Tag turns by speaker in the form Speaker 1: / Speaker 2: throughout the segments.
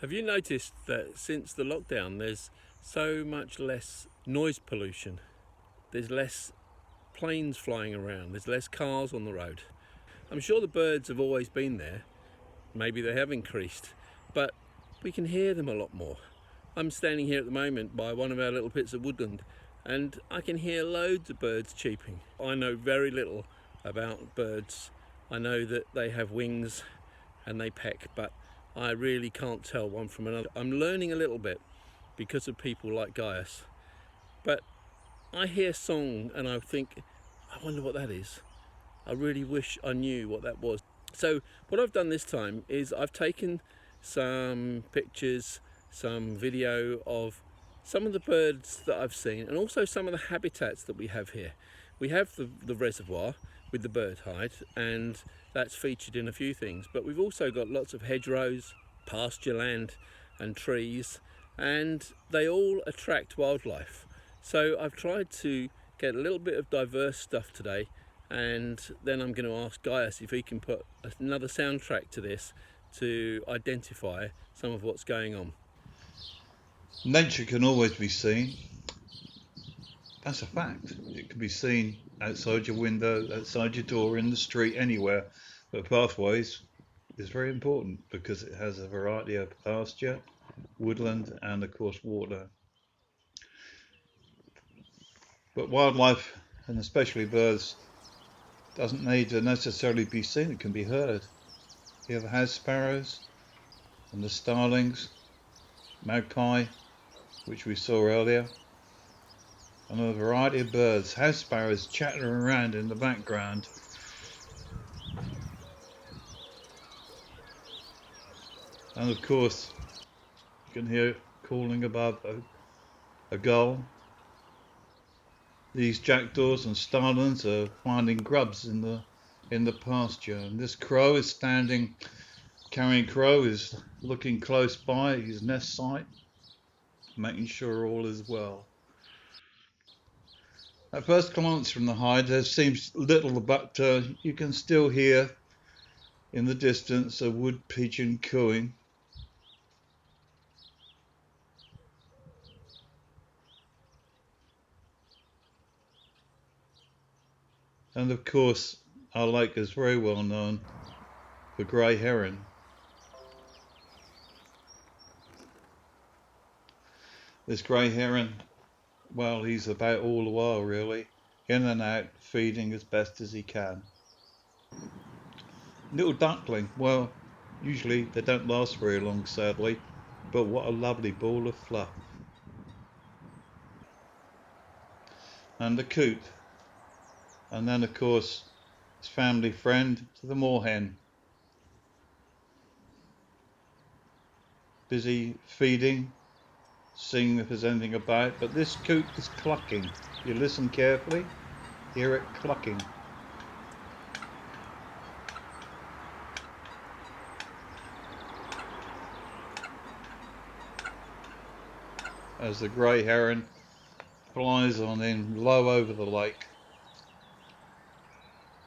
Speaker 1: Have you noticed that since the lockdown there's so much less noise pollution? There's less planes flying around, there's less cars on the road. I'm sure the birds have always been there, maybe they have increased, but we can hear them a lot more. I'm standing here at the moment by one of our little bits of woodland and I can hear loads of birds cheeping. I know very little about birds. I know that they have wings and they peck, but I really can't tell one from another. I'm learning a little bit because of people like Gaius, but I hear song and I think, I wonder what that is. I really wish I knew what that was. So what I've done this time is I've taken some pictures, some video of some of the birds that I've seen and also some of the habitats that we have here. We have the reservoir with the bird hide, and that's featured in a few things, but we've also got lots of hedgerows, pasture land and trees, and they all attract wildlife. So I've tried to get a little bit of diverse stuff today, and then I'm going to ask Gaius if he can put another soundtrack to this to identify some of what's going on.
Speaker 2: Nature can always be seen. That's a fact. It can be seen outside your window, outside your door, in the street, anywhere. But pathways is very important because it has a variety of pasture, woodland, and of course water. But wildlife, and especially birds, doesn't need to necessarily be seen. It can be heard. You have house sparrows and the starlings, magpie, which we saw earlier, and a variety of birds. House sparrows chattering around in the background. And of course, you can hear calling above a gull. These jackdaws and starlings are finding grubs in the pasture, and this crow is standing. Carrying crow is looking close by his nest site, making sure all is well. At first glance from the hide, there seems little, but you can still hear in the distance a wood pigeon cooing. And of course, our lake is very well known for grey heron. This grey heron, well, he's about all the while really, in and out, feeding as best as he can. Little duckling, well, usually they don't last very long, sadly, but what a lovely ball of fluff. And the coot, and then of course his family friend, the moorhen, busy feeding, seeing if there's anything about, but this coot is clucking. If you listen carefully, hear it clucking. As the grey heron flies on in low over the lake.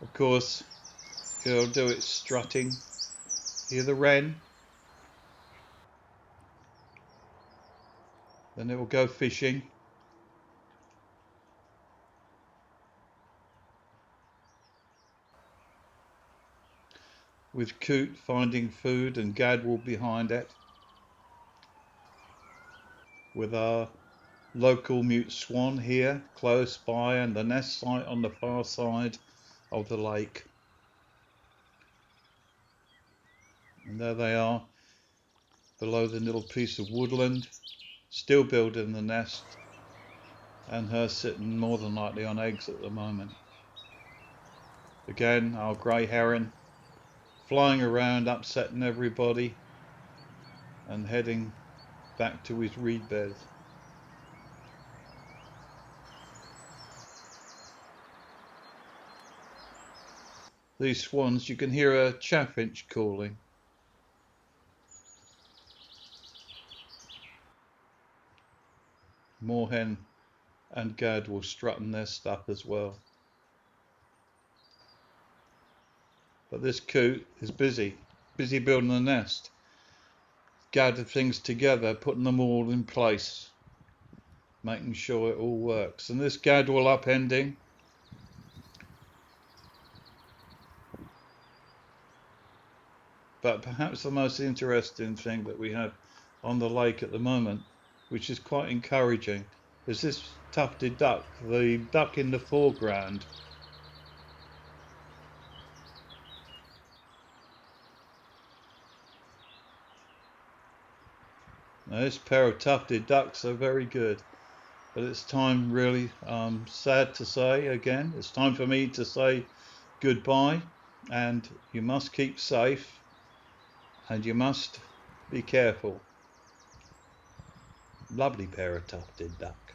Speaker 2: Of course, he'll do its strutting. Hear the wren. Then it will go fishing. With coot finding food and gadwall behind it. With our local mute swan here close by, and the nest site on the far side of the lake. And there they are below the little piece of woodland, still building the nest, and her sitting more than likely on eggs at the moment. Again, our grey heron flying around, upsetting everybody, and heading back to his reed bed. These swans, you can hear a chaffinch calling. Moorhen and gadwall strutting their stuff as well. But this coot is busy building a nest. gathered things together, putting them all in place, making sure it all works. And this gadwall upending, but perhaps the most interesting thing that we have on the lake at the moment, which is quite encouraging, is this tufted duck, the duck in the foreground. Now, this pair of tufted ducks are very good, but it's time really, sad to say again, it's time for me to say goodbye, and you must keep safe and you must be careful. Lovely pair of tufted ducks.